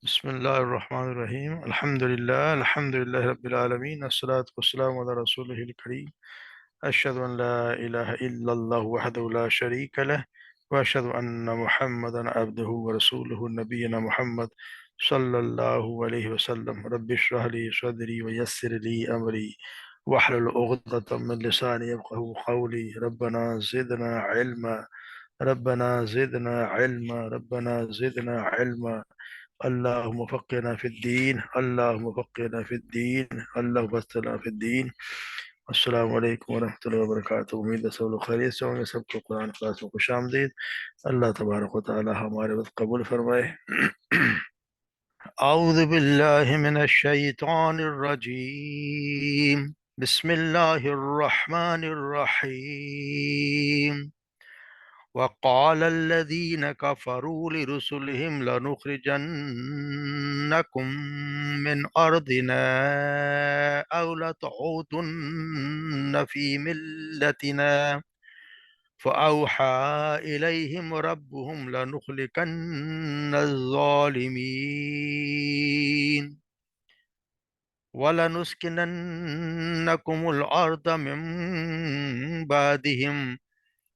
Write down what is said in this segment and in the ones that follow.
بسم الله الرحمن الرحيم الحمد لله رب العالمين الصلاة والسلام على رسوله الكريم أشهد أن لا إله إلا الله وحده لا شريك له وأشهد أن محمدا عبده ورسوله نبينا محمد صلى الله عليه وسلم رب اشرح لي صدري ويسر لي أمري واحلل عقدة من لساني يفقهوا قولي ربنا زدنا علما ربنا زدنا علما ربنا زدنا علما اللهم فقنا في الدين اللهم فقنا في الدين اللهم فقنا في الدین. السلام علیکم ورحمۃ اللہ وبرکاتہ. امید ہے سب لوگ خیریت سے ہوں گے. سب کو قرآن کلاس میں خوش آمدید. اللہ تبارک و تعالی ہمارے وقت قبول فرمائے. اعوذ باللہ من الشیطان الرجیم. بسم اللہ الرحمن الرحیم. وقال الذين كفروا لرسلهم لنخرجنكم من أرضنا أو لتعودن في ملتنا فأوحى إليهم ربهم لنخلقن الظالمين ولنسكننكم الأرض من بعدهم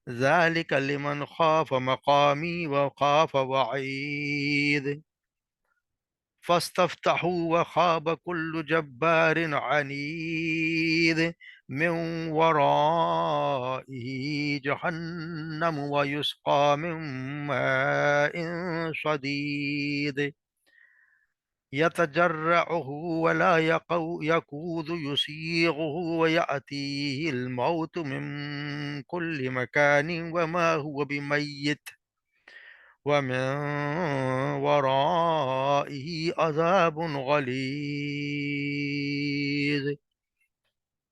ذلك لمن خاف مقامي وخاف وعيد فاستفتحوا وخاب كل جبار عنيد من ورائه جهنم ويسقى من ماء صديد يتجرعه ولا يكود يسيغه ويأتيه الموت من كل مكان وما هو بميت ومن ورائه عذاب غليظ.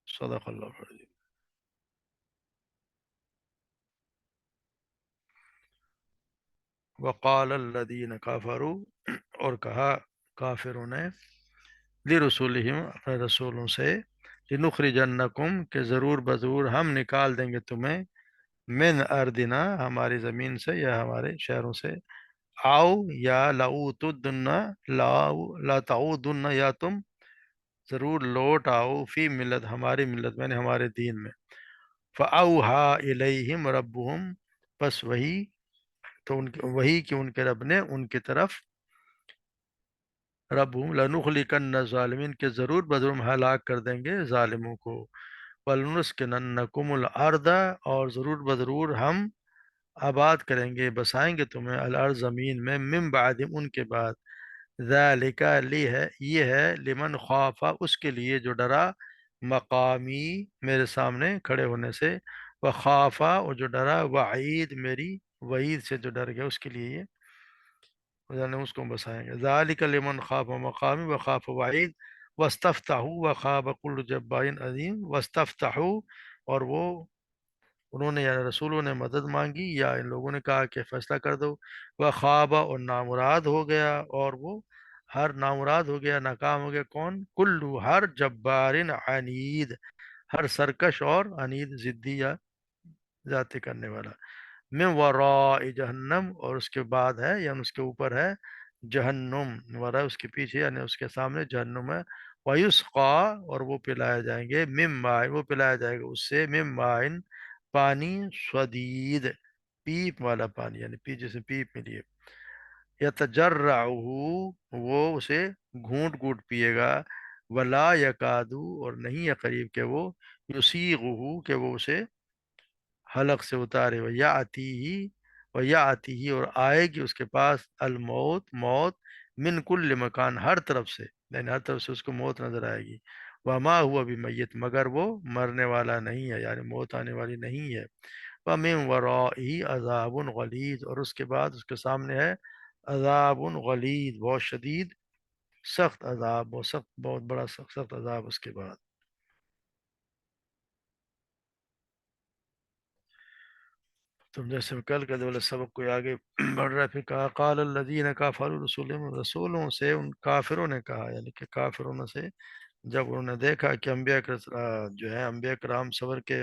صدق اللہ العظیم. وقال الذین کافروا، اور کہا کافروں نے، لرسولہم، اپنے رسولوں سے، لنخرجنکم، کہ ضرور بضرور ہم نکال دیں گے تمہیں، من اردنا، ہماری زمین سے یا ہمارے شہروں سے، آؤ یا لعوتدن، لا تعودن، یا تم ضرور لوٹ آؤ، فی ملت، ہماری ملت میں نے ہمارے دین میں، فاوحا الیہم ربہم، پس وہی تو وہی کہ ان کے رب نے ان کی طرف، ربہم لنخلقن الظالمین، کہ ضرور بضرور ہم ہلاک کر دیں گے ظالموں کو، وَلَنُسْكِنَنَّكُمُ الْأَرْضَ، اور ضرور بضرور ہم آباد کریں گے، بسائیں گے تمہیں، الارض، زمین میں، من بعدہم، ان کے بعد، ذالک، یہ ہے، لمن خوافا، اس کے لیے جو ڈرا، مقامی، میرے سامنے کھڑے ہونے سے، وخافا، اور جو ڈرا، وعید، میری وعید سے جو ڈر گیا، اس کے لیے یہ یعنی اس کو بسائیں گے. ذالک لمن خاف مقامی وخاف وعید واستفتحوا وخاب کل جبار عظیم. واستفتحوا، اور وہ انہوں نے یعنی رسولوں نے مدد مانگی، یا ان لوگوں نے کہا کہ فیصلہ کر دو، وخاب، اور نامراد ہو گیا، اور وہ ہر نامراد ہو گیا، ناکام ہو گیا، کون؟ کلو، ہر جبار عنید، ہر سرکش اور عنید، ضدی یا ذاتی کرنے والا، من وراء جہنم، اور اس کے بعد ہے یعنی اس کے اوپر ہے جہنم، وراء اس کے پیچھے یعنی اس کے سامنے جہنم ہے، ویسقا، اور وہ پلایا جائیں گے، من ماء، وہ پلایا جائے گا اس سے، من ماء، پانی، شدید، پیپ والا پانی، یعنی جسے پیپ ملی ہے، یتجرعہ، وہ اسے گھونٹ گھونٹ پیے گا، ولا یکادو، اور نہیں ہے قریب کہ وہ، یسیغہ، کہ وہ اسے حلق سے اتارے، و یا آتی ہی اور آئے گی اس کے پاس، الموت، موت، من کل مکان، ہر طرف سے، یعنی ہر طرف سے اس کو موت نظر آئے گی، وما ہوا بمیت، مگر وہ مرنے والا نہیں ہے، یعنی موت آنے والی نہیں ہے، ومن ورائہ عذاب غلیظ، اور اس کے بعد اس کے سامنے ہے عذاب غلیظ، بہت شدید، سخت عذاب، بہت سخت، بہت بڑا سخت سخت عذاب اس کے بعد. تم جیسے کل کا جو سبق کو آگے بڑھ رہا ہے، پھر کہا قال الذین کفروا رسولہم، رسولوں سے ان کافروں نے کہا، یعنی کہ کافروں سے جب انہوں نے دیکھا کہ انبیاء جو ہے انبیاء کرام صبر کے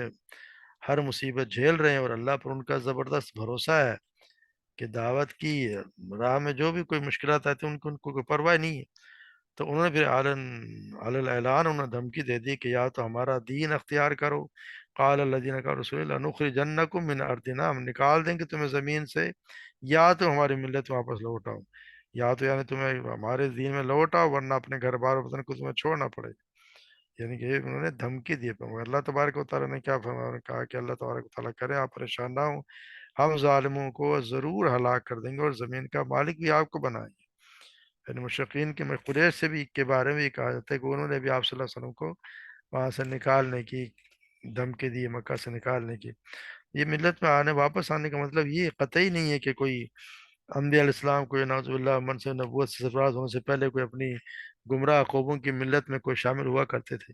ہر مصیبت جھیل رہے ہیں اور اللہ پر ان کا زبردست بھروسہ ہے، کہ دعوت کی راہ میں جو بھی کوئی مشکلات آتی ہیں ان کو کوئی پرواہ نہیں ہے۔ تو انہوں نے پھر علل اعلان انہوں نے دھمکی دے دی کہ یا تو ہمارا دین اختیار کرو، قال الذین کا رسول اللہ نخرجنکم من ارضنا، ہم نکال دیں گے تمہیں زمین سے، یا تو ہماری ملت واپس لوٹ آؤ، یا تو یعنی تمہیں ہمارے دین میں لوٹ آؤ ورنہ اپنے گھر بار وطن کو تمہیں چھوڑنا پڑے گا۔ یعنی کہ انہوں نے دھمکی دی ہے۔ اللہ تبارک و تعالیٰ نے کیا فرمایا، انہوں نے کہا کہ اللہ تبارک و تعالیٰ کرے آپ پریشان نہ ہوں، ہم ظالموں کو ضرور ہلاک کر دیں گے اور زمین کا مالک بھی آپ کو بنائیں گے۔ یعنی مشرقین کے میں قریش سے بھی کے بارے میں یہ کہا جاتا ہے کہ انہوں نے بھی آپ صلی اللہ علیہ وسلم کو وہاں سے نکالنے کی دھمکی دی، مکہ سے نکالنے کی۔ یہ ملت میں واپس آنے کا مطلب یہ قطعی نہیں ہے کہ کوئی انبیاء علیہ السلام کو نعوذ باللہ من سے نبوت سے سرفراز ہونے سے پہلے کوئی اپنی گمراہ قوموں کی ملت میں کوئی شامل ہوا کرتے تھے،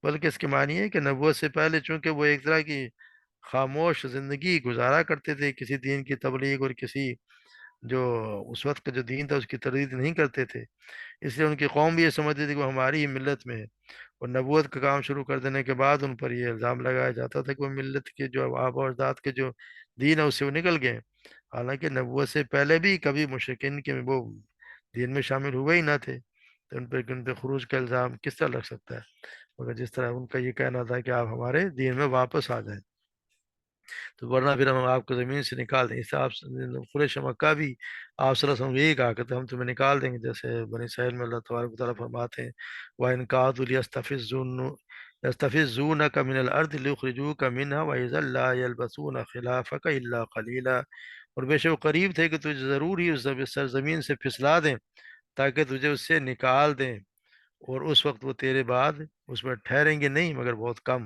بلکہ اس کے معنی ہے کہ نبوت سے پہلے چونکہ وہ ایک طرح کی خاموش زندگی گزارا کرتے تھے، کسی دین کی تبلیغ اور کسی جو اس وقت کا جو دین تھا اس کی تردید نہیں کرتے تھے، اس لیے ان کی قوم بھی یہ سمجھتی تھی کہ وہ ہماری ہی ملت میں ہے، اور نبوت کا کام شروع کر دینے کے بعد ان پر یہ الزام لگایا جاتا تھا کہ وہ ملت کے جو آباء و اجداد کے جو دین ہے اس سے وہ نکل گئے، حالانکہ نبوت سے پہلے بھی کبھی مشرکین کے وہ دین میں شامل ہوئے ہی نہ تھے، تو ان پہ خروج کا الزام کس طرح لگ سکتا ہے، مگر جس طرح ان کا یہ کہنا تھا کہ آپ ہمارے دین میں واپس آ جائیں تو ورنہ پھر ہم آپ کو زمین سے نکال دیں گے۔ اس سے آپ قریش مکہ بھی آپ صلی اللہ علیہ وسلم یہی کہا کرتے ہم تمہیں نکال دیں گے، جیسے بنی اسرائیل میں اللہ تبارک و تعالیٰ فرماتے ہیں وَإِنْ كَادُوا يَسْتَفِزُّونَكَ مِنَ الْأَرْضِ لِيُخْرِجُوكَ مِنْهَا وَإِذًا لَا يَلْبَثُونَ خِلَافَكَ إِلَّا قَلِيلًا، اور بے شک وہ قریب تھے کہ تجھے ضرور ہی اس سرزمین سے پھسلا دیں تاکہ تجھے اس سے نکال دیں، اور اس وقت وہ تیرے بعد اس میں ٹھہریں گے نہیں مگر بہت کم۔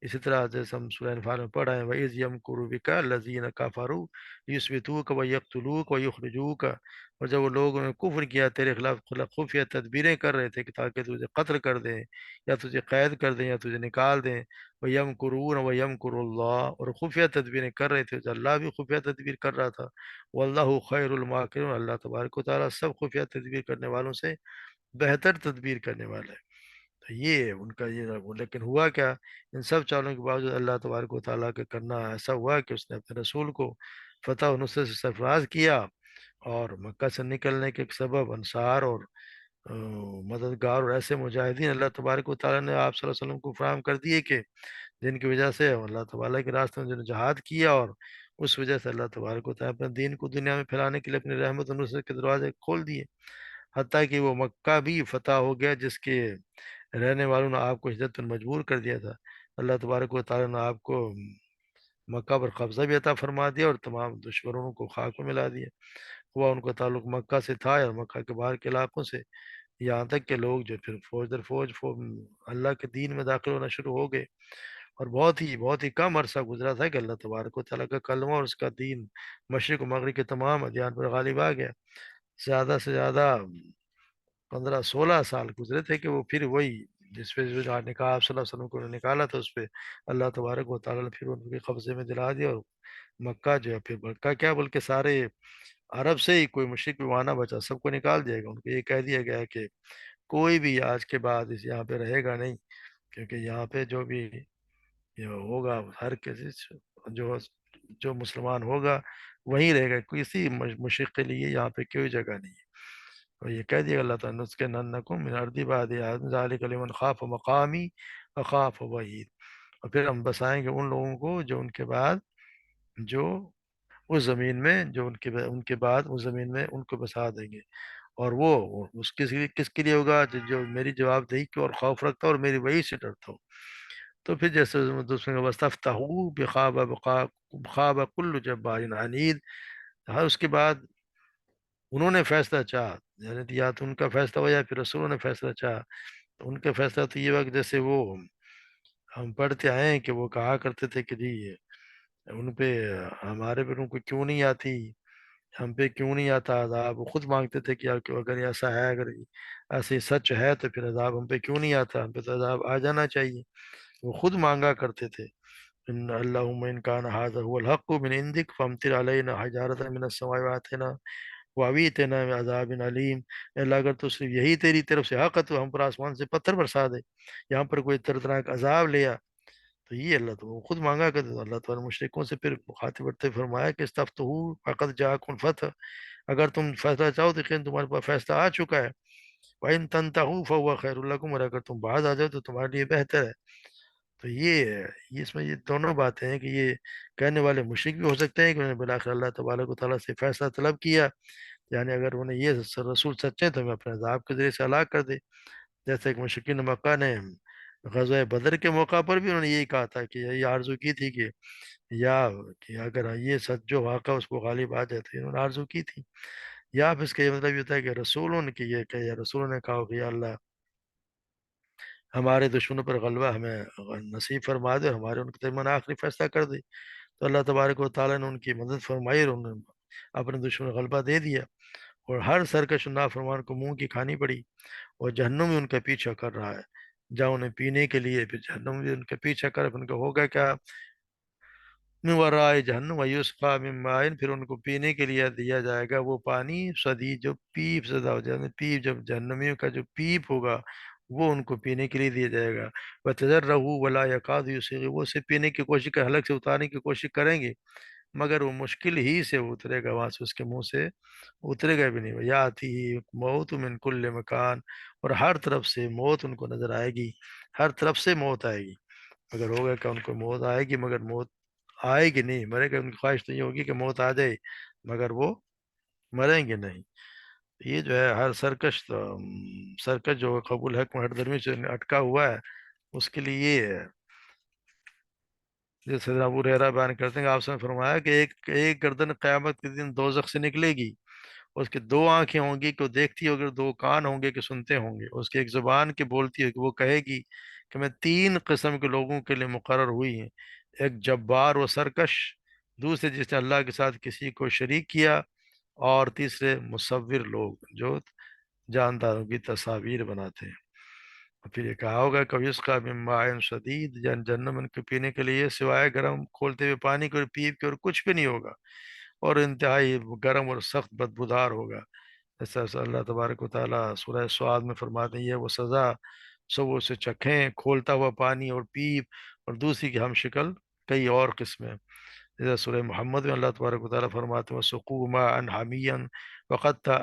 اسی طرح جیسے ہم سورہ انفال میں پڑھ رہے ہیں وَإِذْ يَمْكُرُ بِكَ الَّذِينَ كَفَرُوا لِيُثْبِتُوكَ وَيَقْتُلُوكَ وَيُخْرِجُوكَ، اور جب وہ لوگ نے کفر کیا تیرے خلاف خفیہ تدبیریں کر رہے تھے کہ تاکہ تجھے قتل کر دیں یا تجھے قید کر دیں یا تجھے نکال دیں، وَيَمْكُرُونَ وَيَمْكُرُ اللَّهُ، اور خفیہ تدبیریں کر رہے تھے تو اللہ بھی خفیہ تدبیر کر رہا تھا، وَاللَّهُ خَيْرُ الْمَاكِرِينَ، اللہ تبارک و تعالیٰ سب خفیہ تدبیر کرنے والوں سے بہتر تدبیر کرنے والا ہے۔ تو یہ ان کا یہ رہا، لیکن ہوا کیا، ان سب چالوں کے باوجود اللہ تبارک و تعالیٰ کا کرنا ایسا ہوا کہ اس نے اپنے رسول کو فتح و نصرت سے سرفراز کیا، اور مکہ سے نکلنے کے سبب انصار اور مددگار اور ایسے مجاہدین اللہ تبارک و تعالیٰ نے آپ صلی اللہ علیہ وسلم کو فراہم کر دیے کہ جن کی وجہ سے اللہ تعالیٰ کے راستے میں جنہوں نے جہاد کیا، اور اس وجہ سے اللہ تبارک و تعالیٰ اپنے دین کو دنیا میں پھیلانے کے لیے اپنی رحمت و نصرت کے دروازے کھول دیے، حتیٰ کہ وہ مکہ بھی فتح ہو گیا جس کے رہنے والوں نے آپ کو ہجرت پر مجبور کر دیا تھا، اللہ تبارک و تعالیٰ نے آپ کو مکہ پر قبضہ بھی عطا فرما دیا اور تمام دشمنوں کو خاک میں ملا دیا، ہوا ان کا تعلق مکہ سے تھا اور مکہ کے باہر کے علاقوں سے، یہاں تک کہ لوگ جو پھر فوج در فوج اللہ کے دین میں داخل ہونا شروع ہو گئے، اور بہت ہی کم عرصہ گزرا تھا کہ اللہ تبارک و تعالیٰ کا کلمہ اور اس کا دین مشرق و مغرب کے تمام ادیان پر غالب آ گیا۔ زیادہ سے زیادہ 15 16 سال گزرے تھے کہ وہ پھر وہی جس پہ جو نکاح آپ صلی اللہ علیہ وسلم کو نکالا تھا اس پہ اللہ تبارک و تعالیٰ نے پھر ان کے قبضے میں دلا دیا، اور مکہ جو ہے پھر مکہ کیا بلکہ سارے عرب سے ہی کوئی مشرک بھی وہاں نہ بچا، سب کو نکال دیا گیا، ان کو یہ کہہ دیا گیا کہ کوئی بھی آج کے بعد اس یہاں پہ رہے گا نہیں، کیونکہ یہاں پہ جو بھی یہ ہوگا ہر کسی جو جو مسلمان ہوگا وہیں رہے گا، کسی مشرق کے لیے یہاں پہ کوئی جگہ نہیں ہے، اور یہ کہہ دیا اللہ تعالیٰ نسک ننکم من ارضی بعد ذالک لمن خاف مقامی وخاف وعید، اور پھر ہم بسائیں گے ان لوگوں کو جو ان کے بعد جو اس زمین میں جو ان کے بعد اس زمین میں ان کو بسا دیں گے، اور وہ اس کس کے لیے ہوگا جو میری جواب دہی کی اور خوف رکھتا ہو اور میری وحی سے ڈرتا ہو۔ تو پھر جیسے دوسرے کا وَاسْتَفْتَحُوا بِخَابَ كُلُّ جَبَّارٍ عَنِيدٍ، ہر اس کے بعد انہوں نے فیصلہ چاہا، یعنی یا تو ان کا فیصلہ ہوا یا پھر رسولوں نے فیصلہ چاہا، تو ان کا فیصلہ تو یہ وقت جیسے وہ ہم پڑھتے آئے ہیں کہ وہ کہا کرتے تھے کہ جی ان پہ ہمارے پہ ان کو کیوں نہیں آتی، ہم پہ کیوں نہیں آتا عذاب، وہ خود مانگتے تھے کہ اگر ایسا ہے، اگر ایسے سچ ہے تو پھر عذاب ہم پہ کیوں نہیں آتا، ہم پہ تو عذاب آ جانا چاہیے، وہ خود مانگا کرتے تھے ان اللہم ان کان ھذا هو الحق من عندک فامطر علینا حجارۃ من السماء واتنا واویتنا بعذاب علیم، اے اللہ اگر تو صرف یہی تیری طرف سے حق ہے تو ہم پر آسمان سے پتھر برسا دے، یہاں پر کوئی دردناک عذاب لیا، تو یہ اللہ تو خود مانگا کرتے تو اللہ تعالیٰ نے مشرکوں سے پھر مخاطب کرتے فرمایا کہ استفتحوا فقد جاءکم الفتح، اگر تم فیصلہ چاہو تو یقین تمہارے پاس فیصلہ آ چکا ہے، وَإِن تَنْتَهُوا فَهُوَ خَيْرٌ لَكُمْ، اور اگر تم باز آ جاؤ تو تمہارے لیے بہتر ہے۔ تو یہ ہے، یہ اس میں یہ دونوں باتیں ہیں کہ یہ کہنے والے مشرک بھی ہو سکتے ہیں کہ انہوں نے بالآخر اللہ تبارک و تعالیٰ سے فیصلہ طلب کیا، یعنی اگر انہیں یہ رسول سچے ہیں تو ہمیں اپنے عذاب کے ذریعے سے ہلاک کر دے، جیسے کہ مشرکین مکہ نے غزوہ بدر کے موقع پر بھی انہوں نے یہی کہا تھا کہ یہی آرزو کی تھی کہ یا کہ اگر یہ سچ جو واقعہ اس کو غالب آ جاتے، انہوں نے آرزو کی تھی، یا پھر اس کا یہ مطلب یہ ہوتا ہے کہ رسولوں نے کہ یہ کہ یا رسولوں نے کہا کہ یا اللہ ہمارے دشمنوں پر غلبہ ہمیں نصیب فرما دے اور ہمارے ان کے درمیان آخری فیصلہ کر دے، تو اللہ تبارک و تعالیٰ نے ان کی مدد فرمائی اور انہوں نے اپنے دشمن کو غلبہ دے دیا، اور ہر سرکش و نافرمان کو منہ کی کھانی پڑی، اور جہنم بھی ان کا پیچھا کر رہا ہے، جہاں انہیں پینے کے لیے پھر جہنم بھی ان کا پیچھا کر، پھر ان کا ہوگا کیا، من ورائے جہنم ویسقا من ماء، پھر ان کو پینے کے لیے دیا جائے گا وہ پانی شدید جو پیپ زدہ ہو جائے، پیپ جب جہنمیوں کا جو پیپ ہوگا وہ ان کو پینے کے لیے دیا جائے گا، وتجرہ ولا یکاد یسیغ، وہ اسے پینے کی کوشش کر حلق سے اتارنے کی کوشش کریں گے مگر وہ مشکل ہی سے وہ اترے گا، وہاں سے اس کے منہ سے اترے گا بھی نہیں، یا آتی موت من کل مکان، اور ہر طرف سے موت ان کو نظر آئے گی، ہر طرف سے موت آئے گی، اگر ہوگا کہ ان کو موت آئے گی مگر موت آئے گی نہیں، مرے گا، ان کی خواہش تو یہ ہوگی کہ موت آ جائے مگر وہ مریں گے نہیں۔ یہ جو ہے ہر سرکش سرکش جو قبول حق میں ہر درمی سے اٹکا ہوا ہے اس کے لیے یہ ہے، جیسے حضرت ابو ہریرہ بیان کرتے ہیں کہ آپ سے فرمایا کہ ایک گردن قیامت کے دن دوزخ سے نکلے گی، اس کی دو آنکھیں ہوں گی کہ وہ دیکھتی ہوگی، دو کان ہوں گے کہ سنتے ہوں گے، اس کی ایک زبان کی بولتی ہوگی، وہ کہے گی کہ میں تین قسم کے لوگوں کے لیے مقرر ہوئی ہیں، ایک جبار و سرکش، دوسرے جس نے اللہ کے ساتھ کسی کو شریک کیا، اور تیسرے مصور لوگ جو جانداروں کی تصاویر بناتے ہیں۔ اور پھر یہ کہا ہوگا کبھی اس کا من ماء شدید، جہنم ان کے پینے کے لیے سوائے گرم کھولتے ہوئے پانی کے اور پیپ کے اور کچھ بھی نہیں ہوگا، اور انتہائی گرم اور سخت بدبودار ہوگا، ایسا ایسا اللہ تبارک و تعالیٰ سورہ سعاد میں فرماتے ہیں یہ وہ سزا سو وہ اسے چکھیں، کھولتا ہوا پانی اور پیپ، اور دوسری کی ہم شکل کئی اور قسمیں، جیسے سورہ محمد میں اللہ تبارک و تعالیٰ فرماتے ہیں وَسُقُوا مَاءً حَمِيًّا وَقَطَّعَ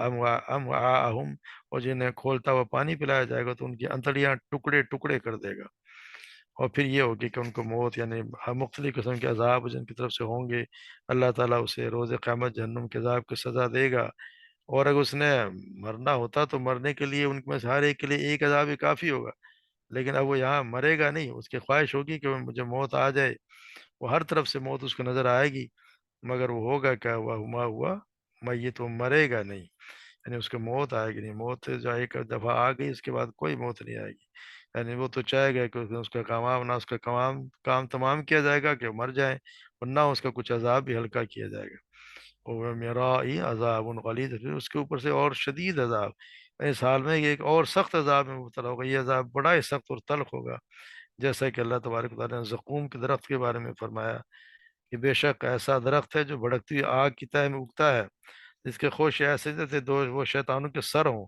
أَمْعَاءَهُمْ، اور جنہیں کھولتا ہوا پانی پلایا جائے گا تو ان کی انتڑیاں ٹکڑے ٹکڑے کر دے گا، اور پھر یہ ہوگی کہ ان کو موت یعنی مختلف قسم کے عذاب جن کی طرف سے ہوں گے، اللہ تعالیٰ اسے روز قیامت جہنم کے عذاب کی سزا دے گا، اور اگر اس نے مرنا ہوتا تو مرنے کے لیے ان میں سے ہر ایک کے لیے ایک عذاب ہی کافی ہوگا، لیکن اب وہ یہاں مرے گا نہیں، اس کی خواہش ہوگی کہ مجھے موت آ جائے، وہ ہر طرف سے موت اس کو نظر آئے گی مگر وہ ہوگا کیا ہوا میت، وہ مرے گا نہیں، یعنی اس کو موت آئے گی نہیں، موت جو ایک دفعہ آ گئی اس کے بعد کوئی موت نہیں آئے گی، یعنی وہ تو چاہے گا کہ اس کا کام نہ اس کا کام تمام کیا جائے گا کہ وہ مر جائیں، اور نہ اس کا کچھ عذاب بھی ہلکا کیا جائے گا، اور میرا ہی عذاب غلیظ، پھر اس کے اوپر سے اور شدید عذاب، اس حال میں یہ ایک اور سخت عذاب میں مبتلا ہوگا، یہ عذاب بڑا ہی سخت اور تلخ ہوگا، جیسا کہ اللہ تبارک و تعالیٰ نے زقوم کے درخت کے بارے میں فرمایا کہ بے شک ایسا درخت ہے جو بھڑکتی ہوئی آگ کی تہ میں اگتا ہے، جس کے خوش ایسے جیسے دو وہ شیطانوں کے سر ہوں،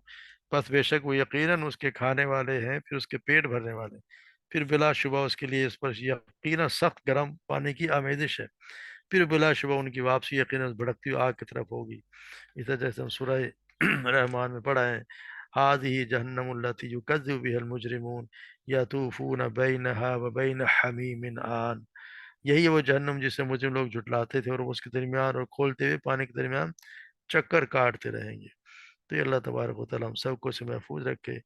بس بے شک وہ یقیناً اس کے کھانے والے ہیں، پھر اس کے پیٹ بھرنے والے ہیں، پھر بلا شبہ اس کے لیے اس پر یقیناً سخت گرم پانی کی آمیزش ہے، پھر بلا شبہ ان کی واپسی یقیناً بھڑکتی ہوئی آگ کی طرف ہوگی، اس طرح جیسے ہم سورہ رحمان میں پڑھا ہے هذه جہنم التي يكذب بها المجرمون يطوفون بينها وبين حميم آن، یہی ہے وہ جہنم جسے مجرم لوگ جھٹلاتے تھے اور وہ اس کے درمیان اور کھولتے ہوئے پانی کے درمیان چکر کاٹتے رہیں گے، تو یہ اللہ تبارک و تعالیٰ ہم سب کو اسے محفوظ رکھے،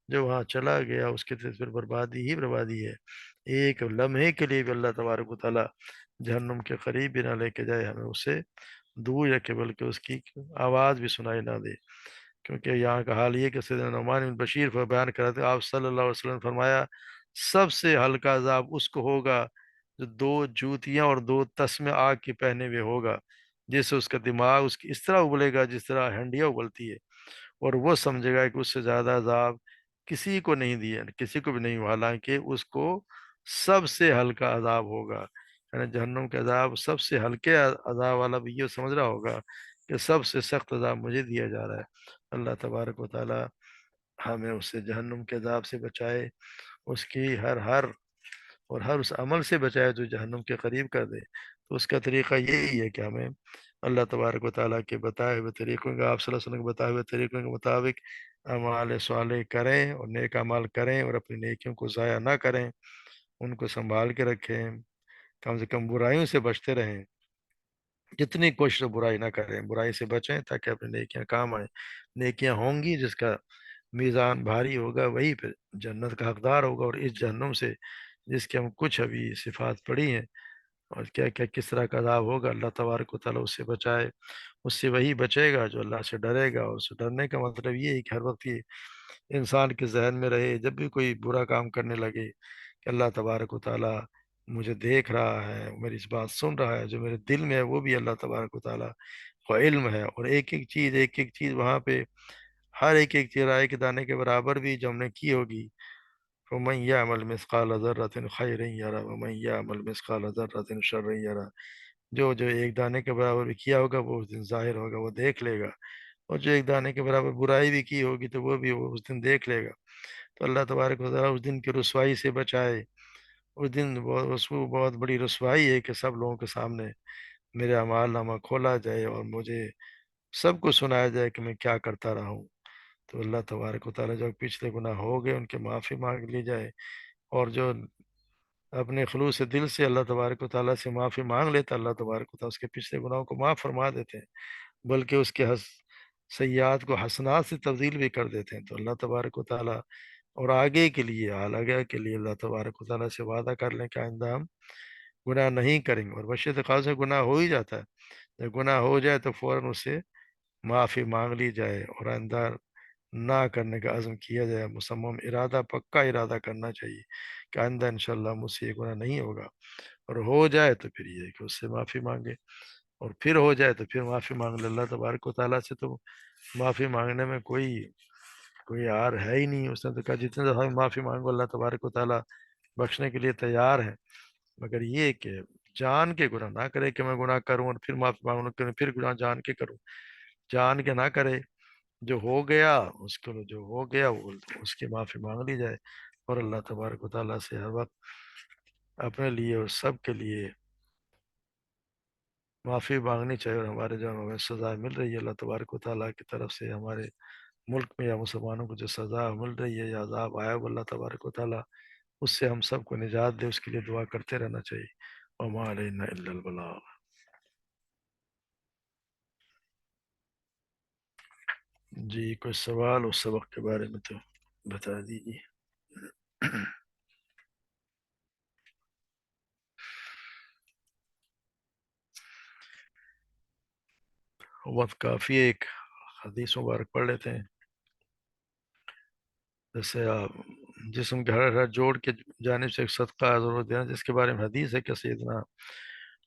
جو وہاں چلا گیا اس کے پھر بربادی ہی بربادی ہے، ایک لمحے کے لیے بھی اللہ تبارک و تعالیٰ جہنم کے قریب بھی نہ لے کے جائے، ہمیں اسے دور رکھے بلکہ اس کی آواز بھی سنائی نہ دے، کیونکہ یہاں کا حال یہ کہ سیدنا نعمان بن بشیر پر بیان کراتے آپ صلی اللہ علیہ وسلم نے فرمایا سب سے ہلکا عذاب اس کو ہوگا جو دو جوتیاں اور دو تسمے آگ کے پہنے ہوئے ہوگا، جس سے اس کا دماغ اس کی اس طرح ابلے گا جس طرح ہنڈیا ابلتی ہے، اور وہ سمجھے گا کہ اس سے زیادہ عذاب کسی کو نہیں دیا، کسی کو بھی نہیں ہوا، حالانکہ اس کو سب سے ہلکا عذاب ہوگا، یعنی جہنم کا عذاب سب سے ہلکے عذاب والا بھی یہ سمجھ رہا ہوگا کہ سب سے سخت عذاب مجھے دیا جا رہا ہے، اللہ تبارک و تعالی ہمیں اس سے جہنم کے عذاب سے بچائے، اس کی ہر اور ہر اس عمل سے بچائے جو جہنم کے قریب کر دے۔ تو اس کا طریقہ یہی ہے کہ ہمیں اللہ تبارک و تعالیٰ کے بتائے ہوئے طریقوں کا، آپ صلی اللہ علیہ وسلم کے بتائے ہوئے طریقوں کے مطابق اعمال صالح کریں اور نیک اعمال کریں، اور اپنی نیکیوں کو ضائع نہ کریں، ان کو سنبھال کے رکھیں، کم سے کم برائیوں سے بچتے رہیں، جتنی کوشش ہو برائی نہ کریں، برائی سے بچیں تاکہ اپنی نیکیاں کام آئیں۔ نیکیاں ہوں گی، جس کا میزان بھاری ہوگا وہی پھر جنت کا حقدار ہوگا، اور اس جہنم سے جس کی ہم کچھ ابھی صفات پڑھی ہیں اور کیا کیا کس طرح کا عذاب ہوگا، اللہ تبارک و تعالیٰ اس سے بچائے۔ اس سے وہی بچے گا جو اللہ سے ڈرے گا، اور اس سے ڈرنے کا مطلب یہ ہے کہ ہر وقت یہ انسان کے ذہن میں رہے، جب بھی کوئی برا کام کرنے لگے، کہ اللہ تبارک و تعالیٰ مجھے دیکھ رہا ہے، میری اس بات سن رہا ہے، جو میرے دل میں ہے وہ بھی اللہ تبارک و تعالیٰ کو علم ہے، اور ایک ایک چیز وہاں پہ، ہر ایک چیز رائے کے دانے کے برابر بھی جو ہم نے کی ہوگی۔ فَمَن يَعْمَلْ مِثْقَالَ ذَرَّةٍ خَيْرًا يَرَهُ وَمَن يَعْمَلْ مِثْقَالَ ذَرَّةٍ شَرًّا يَرَهُ۔ جو جو ایک دانے کے برابر بھی کیا ہوگا وہ اس دن ظاہر ہوگا، وہ دیکھ لے گا، اور جو ایک دانے کے برابر برائی بھی کی ہوگی تو وہ بھی وہ اس دن دیکھ لے گا۔ تو اللہ تبارک و تعالیٰ اس دن کی رسوائی سے بچائے۔ اس دن بہت بڑی رسوائی ہے کہ سب لوگوں کے سامنے میرے اعمال نامہ کھولا جائے، اور مجھے سب کو سنایا جائے کہ میں کیا کرتا رہا ہوں۔ تو اللہ تبارک و تعالیٰ جو پچھلے گناہ ہو گئے ان کے معافی مانگ لی جائے، اور جو اپنے خلوص دل سے اللہ تبارک و تعالیٰ سے معافی مانگ لیتا، اللہ تبارک و تعالیٰ اس کے پچھلے گناہوں کو معاف فرما دیتے ہیں، بلکہ اس کے سیئات کو حسنات سے تبدیل بھی کر دیتے ہیں۔ تو اللہ تبارک و تعالیٰ، اور آگے کے لیے آگے کے لیے اللہ تبارک و تعالیٰ سے وعدہ کر لیں کہ آئندہ ہم گناہ نہیں کریں گے، اور بشرط خاص سے گناہ ہو ہی جاتا ہے، جب گناہ ہو جائے تو فوراً اس سے معافی مانگ لی جائے، اور آئندہ نہ کرنے کا عزم کیا جائے، مصمم ارادہ، پکا ارادہ کرنا چاہیے کہ آئندہ انشاءاللہ مجھ سے یہ گناہ نہیں ہوگا، اور ہو جائے تو پھر یہ ہے کہ اس سے معافی مانگے، اور پھر ہو جائے تو پھر معافی مانگ لے۔ اللہ تبارک و تعالیٰ سے تو معافی مانگنے میں کوئی کوئی آر ہے ہی نہیں۔ اس نے تو کہا جتنے دفعہ معافی مانگو اللہ تبارک و تعالیٰ بخشنے کے لیے تیار ہے، مگر یہ کہ جان کے گناہ نہ کرے کہ میں گناہ کروں اور پھر معافی مانگوں، کہ پھر گناہ جان کے کروں، جان کے نہ کرے۔ جو ہو گیا اس کو، جو ہو گیا وہ اس کی معافی مانگ لی جائے، اور اللہ تبارک و تعالیٰ سے ہر وقت اپنے لیے اور سب کے لیے معافی مانگنی چاہیے، اور ہمارے جو ہمیں سزا مل رہی ہے اللہ تبارک و تعالیٰ کی طرف سے ہمارے ملک میں یا مسلمانوں کو جو سزا مل رہی ہے یا عذاب آیا وہ اللہ تبارک و تعالیٰ اس سے ہم سب کو نجات دے، اس کے لیے دعا کرتے رہنا چاہیے۔ وما علینا الا البلاغ۔ جی کوئی سوال اس سبق کے بارے میں تو بتا دیجیے۔ وقت کافی ہے، ایک حدیث مبارک پڑھ لیتے ہیں۔ جیسے جسم کے ہر ہر جوڑ کے جانب سے ایک صدقہ ضرور دینا، جس کے بارے میں حدیث ہے کہ سیدنا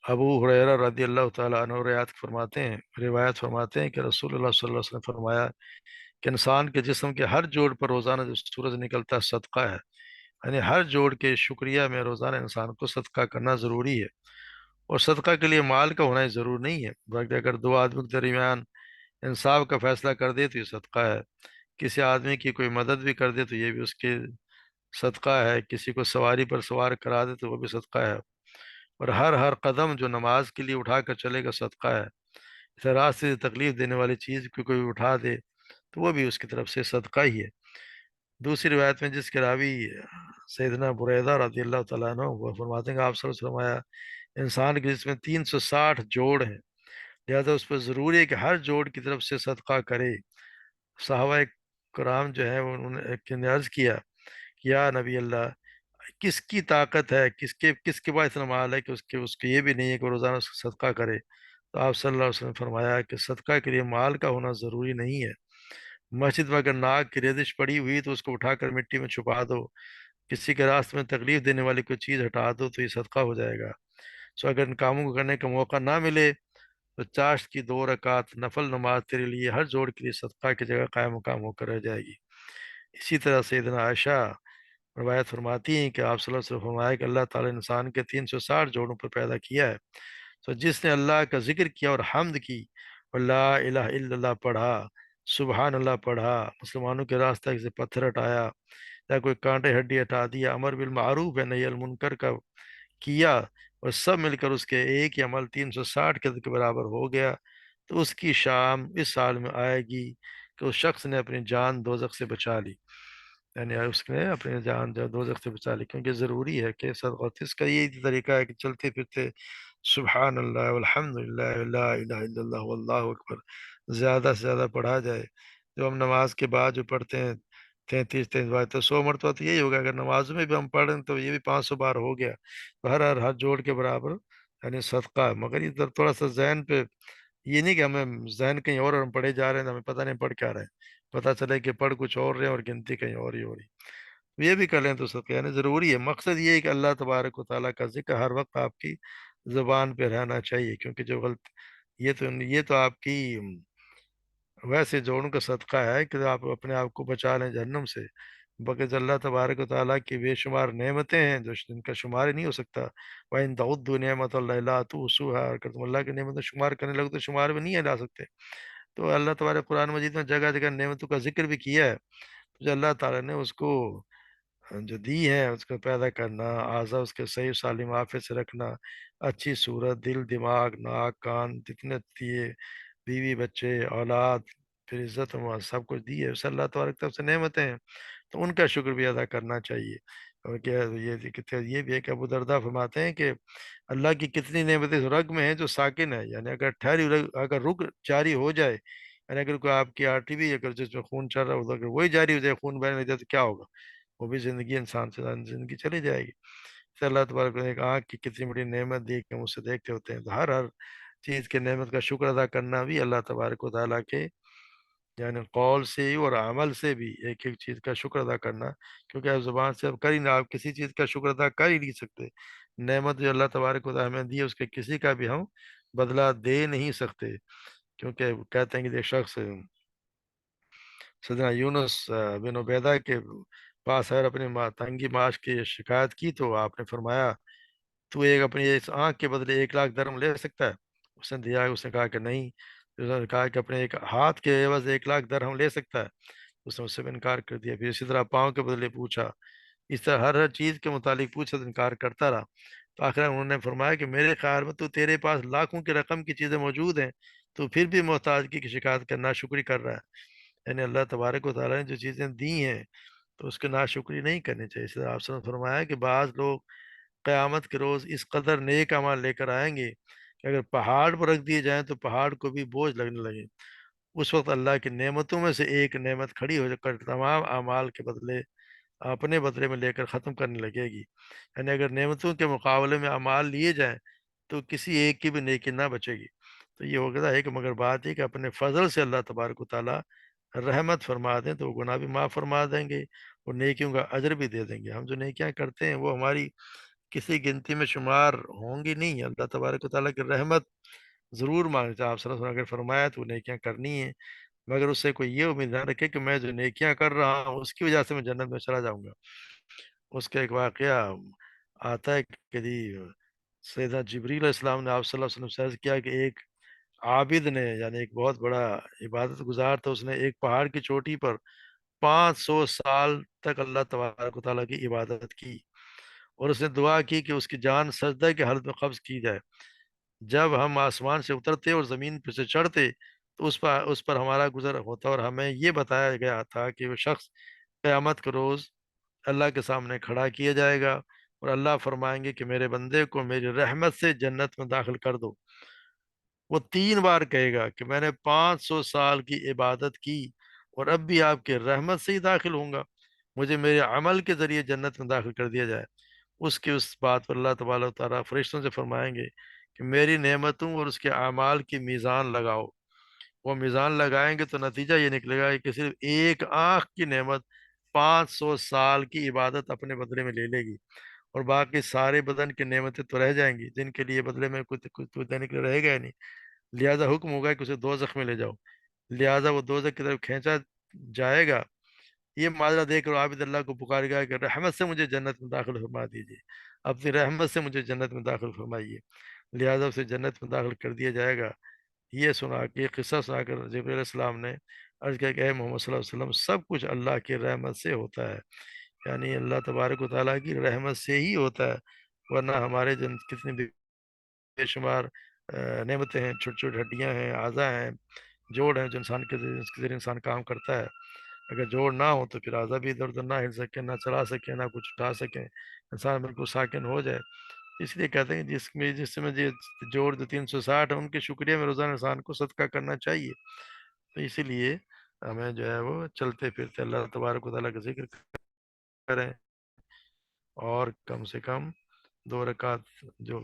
ابو ہریرہ رضی اللہ تعالیٰ عنہ روایت فرماتے ہیں کہ رسول اللہ صلی اللہ علیہ وسلم فرمایا کہ انسان کے جسم کے ہر جوڑ پر روزانہ جو سورج نکلتا ہے صدقہ ہے، یعنی ہر جوڑ کے شکریہ میں روزانہ انسان کو صدقہ کرنا ضروری ہے، اور صدقہ کے لیے مال کا ہونا ہی ضرور نہیں ہے، بلکہ اگر دو آدمی کے درمیان انصاف کا فیصلہ کر دے تو یہ صدقہ ہے، کسی آدمی کی کوئی مدد بھی کر دے تو یہ بھی اس کے صدقہ ہے، کسی کو سواری پر سوار کرا دے تو وہ بھی صدقہ ہے، اور ہر قدم جو نماز کے لیے اٹھا کر چلے گا صدقہ ہے، اسے راستے سے تکلیف دینے والی چیز کو کوئی اٹھا دے تو وہ بھی اس کی طرف سے صدقہ ہی ہے۔ دوسری روایت میں جس کے راوی سیدنا بریدہ رضی اللہ تعالیٰ عنہ، وہ فرماتے ہیں کہ آپ صلی اللہ علیہ وسلم فرمایا انسان کے جس میں 360 جوڑ ہیں، لہذا اس پر ضروری ہے کہ ہر جوڑ کی طرف سے صدقہ کرے۔ صحابہ کرام جو ہے انہوں نے ایک نے عرض کیا کہ یا نبی اللہ، کس کی طاقت ہے، کس کے پاس اتنا مال ہے کہ اس کے یہ بھی نہیں ہے کہ وہ روزانہ صدقہ کرے؟ تو آپ صلی اللہ علیہ وسلم نے فرمایا کہ صدقہ کے لیے مال کا ہونا ضروری نہیں ہے، مسجد میں اگر ناک کی ریزش پڑی ہوئی تو اس کو اٹھا کر مٹی میں چھپا دو، کسی کے راستے میں تکلیف دینے والی کوئی چیز ہٹا دو تو یہ صدقہ ہو جائے گا۔ اگر ان کاموں کو کرنے کا موقع نہ ملے تو چاشت کی 2 رکعت نفل نماز تیرے لیے ہر جوڑ کے لیے صدقہ کی جگہ قائم مقام ہو کر رہ جائے گی۔ اسی طرح سیدنا عائشہ روایت فرماتی ہیں کہ آپ صلی اللہ علیہ وسلم فرمایا کہ اللہ تعالیٰ نے انسان کے 360 جوڑوں پر پیدا کیا ہے، تو جس نے اللہ کا ذکر کیا اور حمد کی اور لا الہ الا اللہ پڑھا، سبحان اللہ پڑھا، مسلمانوں کے راستہ سے پتھر ہٹایا، یا کوئی کانٹے ہڈی ہٹا دیا، امر بالمعروف ہے نہی المنکر کا کیا، اور سب مل کر اس کے ایک ہی عمل 360 کے برابر ہو گیا، تو اس کی شام اس سال میں آئے گی کہ اس شخص نے اپنی جان دوزخ سے بچا لی، یعنی اس نے اپنی جان جو دوزخ سے بچا لی، کیونکہ ضروری ہے کہ صدقہ، اس کا یہی طریقہ ہے کہ چلتے پھرتے سبحان اللہ والحمد للہ لا الہ الا اللہ واللہ اکبر زیادہ سے زیادہ پڑھا جائے۔ جو ہم نماز کے بعد جو پڑھتے ہیں 33 بار، تو 100 مرتبہ تو یہی ہوگا، اگر نماز میں بھی ہم پڑھیں تو یہ بھی 500 بار ہو گیا، تو ہر ہاتھ جوڑ کے برابر یعنی صدقہ ہے۔ مگر یہ تھوڑا سا ذہن پہ، یہ نہیں کہ ہمیں ذہن کہیں اور ہم پڑھے جا رہے ہیں تو ہمیں پتہ نہیں پڑھ کیا رہے ہیں، پتہ چلے کہ پڑھ کچھ اور رہے ہیں اور گنتی کہیں اور ہی ہو رہی، تو یہ بھی کر لیں تو صدقہ، یعنی ضروری ہے۔ مقصد یہ ہے کہ اللہ تبارک و تعالیٰ کا ذکر ہر وقت آپ کی زبان پہ رہنا چاہیے، کیونکہ جو غلط، یہ تو آپ کی ویسے جوڑوں کا صدقہ ہے کہ آپ اپنے آپ کو بچا لیں جہنم سے، بقیہ اللہ تبارک و تعالیٰ کی بے شمار نعمتیں ہیں جو جن کا شمار ہی نہیں ہو سکتا۔ وَإِن تَعُدُّوا نِعْمَتَ اللَّهِ لَا تُحْصُوهَا، اگر تم اللہ کی نعمتیں شمار کرنے لگو تو شمار میں نہیں لا سکتے۔ تو اللہ تبارک قرآن مجید میں جگہ جگہ نعمتوں کا ذکر بھی کیا ہے، جو اللہ تعالیٰ نے اس کو جو دی ہے، اس کو پیدا کرنا، اعضا اس کے صحیح سالم عافیت سے رکھنا، اچھی صورت، دل، دماغ، ناک، کان جتنے دیے، بیوی بچے، اولاد، پھر عزت و سب کچھ دی ہے، اس اللہ تبارک طرف سے نعمتیں ہیں، تو ان کا شکر بھی ادا کرنا چاہیے۔ اور کیا یہ بھی ہے کہ ابو درداء فرماتے ہیں کہ اللہ کی کتنی نعمتیں رگ میں ہیں جو ساکن ہے، یعنی اگر ٹھہری اگر رک جاری ہو جائے، یعنی اگر کوئی آپ کی آرٹری بھی اگر جس میں خون چل رہا ہے اگر وہی جاری ہو جائے، خون بہنے لگ جائے تو کیا ہوگا؟ وہ بھی زندگی، انسان سے زندگی چلی جائے گی۔ تو اللہ تبارک نے ایک آنکھ کی کتنی بڑی نعمت دی کہ ہم اسے دیکھتے ہوتے ہیں، تو ہر چیز کے نعمت کا شکر ادا کرنا بھی اللہ تبارک و تعالیٰ کے یعنی قول سے اور عمل سے بھی ایک ایک چیز کا شکر ادا کرنا، کیونکہ آپ زبان سے اب کر ہی نہ، آپ کسی چیز کا شکر ادا کر ہی نہیں سکتے۔ نعمت جو اللہ تبارک و تعالیٰ ہمیں دی ہے اس کے کسی کا بھی ہم بدلہ دے نہیں سکتے، کیونکہ کہتے ہیں کہ ایک شخص سیدنا یونس بن عبیدہ کے پاس ہے، اپنی تنگی معاش کی شکایت کی، تو آپ نے فرمایا تو ایک اپنی اس آنکھ کے بدلے 1,00,000 درہم لے سکتا ہے؟ اس نے دیا، اس نے کہا کہ نہیں۔ اس نے کہا کہ اپنے ایک ہاتھ کے عوض 1,00,000 درہم لے سکتا ہے؟ اس نے اس سے بھی انکار کر دیا۔ پھر اسی طرح پاؤں کے بدلے پوچھا، اس طرح ہر ہر چیز کے متعلق پوچھا تو انکار کرتا رہا، تو آخر انہوں نے فرمایا کہ میرے خیال میں تو تیرے پاس لاکھوں کی رقم کی چیزیں موجود ہیں، تو پھر بھی محتاجگی کی شکایت کرنا، ناشکری کر رہا ہے۔ یعنی اللہ تبارک و تعالیٰ نے جو چیزیں دی ہیں تو اس کی ناشکری نہیں کرنی چاہیے۔ اس طرح آپ نے فرمایا کہ بعض لوگ قیامت کے روز اس قدر نیک اعمال لے کر آئیں گے کہ اگر پہاڑ پر رکھ دیے جائیں تو پہاڑ کو بھی بوجھ لگنے لگے، اس وقت اللہ کی نعمتوں میں سے ایک نعمت کھڑی ہو کر تمام اعمال کے بدلے اپنے بدلے میں لے کر ختم کرنے لگے گی، یعنی اگر نعمتوں کے مقابلے میں اعمال لیے جائیں تو کسی ایک کی بھی نیکی نہ بچے گی۔ تو یہ ہو گیا ہے کہ مگر بات یہ کہ اپنے فضل سے اللہ تبارک و تعالیٰ رحمت فرما دیں تو وہ گناہ بھی معاف فرما دیں گے اور نیکیوں کا اجر بھی دے دیں گے۔ ہم جو نیکیاں کرتے ہیں وہ ہماری کسی گنتی میں شمار ہوں گی نہیں، اللہ تبارک و تعالیٰ کی رحمت ضرور مانگتے ہیں۔ آپ صلی اللہ علیہ وسلم اگر فرمایا تو وہ نیکیاں کرنی ہیں، مگر اس سے کوئی یہ امید نہ رکھے کہ میں جو نیکیاں کر رہا ہوں اس کی وجہ سے میں جنت میں چلا جاؤں گا۔ اس کا ایک واقعہ آتا ہے کہ جی سیدنا جبریل علیہ السلام نے آپ صلی اللہ علیہ وسلم سے عرض کیا کہ ایک عابد نے، یعنی ایک بہت بڑا عبادت گزار تھا، اس نے ایک پہاڑ کی چوٹی پر 500 سال تک اللہ تبارک و تعالیٰ کی عبادت کی، اور اس نے دعا کی کہ اس کی جان سجدہ کی حالت میں قبض کی جائے۔ جب ہم آسمان سے اترتے اور زمین پہ سے چڑھتے تو اس پر ہمارا گزر ہوتا، اور ہمیں یہ بتایا گیا تھا کہ وہ شخص قیامت کے روز اللہ کے سامنے کھڑا کیا جائے گا، اور اللہ فرمائیں گے کہ میرے بندے کو میری رحمت سے جنت میں داخل کر دو۔ وہ 3 بار کہے گا کہ میں نے 500 سال کی عبادت کی اور اب بھی آپ کے رحمت سے ہی داخل ہوں گا، مجھے میرے عمل کے ذریعے جنت میں داخل کر دیا جائے۔ اس بات پر اللہ تبارک و تعالیٰ فرشتوں سے فرمائیں گے کہ میری نعمتوں اور اس کے اعمال کی میزان لگاؤ۔ وہ میزان لگائیں گے تو نتیجہ یہ نکلے گا کہ صرف ایک آنکھ کی نعمت 500 سال کی عبادت اپنے بدلے میں لے لے گی، اور باقی سارے بدن کی نعمتیں تو رہ جائیں گی جن کے لیے بدلے میں کچھ دینے کے لیے رہے گا ہی نہیں۔ لہٰذا حکم ہوگا کہ اسے دوزخ میں لے جاؤ، لہٰذا وہ دوزخ کی طرف کھینچا جائے گا۔ یہ معاملہ دیکھ کر عابد اللہ کو پکارے گا کہ رحمت سے مجھے جنت میں داخل فرما دیجیے، اپنی رحمت سے مجھے جنت میں داخل فرمائیے، لہٰذا اسے جنت میں داخل کر دیا جائے گا۔ یہ سنا کہ یہ قصہ سنا کر جبرائیل علیہ السلام نے عرض کیا کہ اے محمد صلی اللہ علیہ وسلم، سب کچھ اللہ کی رحمت سے ہوتا ہے، یعنی اللہ تبارک و تعالیٰ کی رحمت سے ہی ہوتا ہے، ورنہ ہمارے جن کتنی بے شمار نعمتیں ہیں، چھوٹی چھوٹی ہڈیاں ہیں، اعضاء ہیں، جوڑ ہیں جو انسان کے ذریعے انسان کام کرتا ہے، اگر جوڑ نہ ہو تو پھر اعضاء بھی ادھر ادھر نہ ہل سکے، نہ چلا سکے، نہ کچھ اٹھا سکے، انسان بالکل ساکن ہو جائے۔ اس لیے کہتے ہیں کہ جس میں جوڑ جو 360 ہے ان کے شکریہ میں روزانہ انسان کو صدقہ کرنا چاہیے۔ تو اسی لیے ہمیں جو ہے وہ چلتے پھرتے اللہ تبارک و تعالیٰ کا ذکر کریں، اور کم سے کم 2 رکعت جو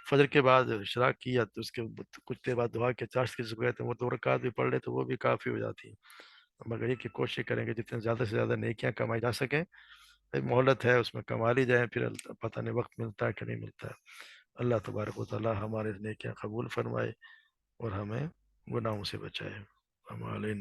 فجر کے بعد اشراق کیا تو اس کے کچھ دیر بعد دعا کے چاشت کی ضرورت ہے، وہ 2 رکعت بھی پڑھ لے تو وہ بھی کافی ہو جاتی ہے۔ مگر یہ کہ کوشش کریں کہ جتنے زیادہ سے زیادہ نیکیاں کمائی جا سکیں، ایک مہلت ہے اس میں کما لی جائیں، پھر پتہ نہیں وقت ملتا ہے کہ نہیں ملتا ہے۔ اللہ تبارک و تعالی ہمارے نیکیاں قبول فرمائے اور ہمیں گناہوں سے بچائے۔ ہمارے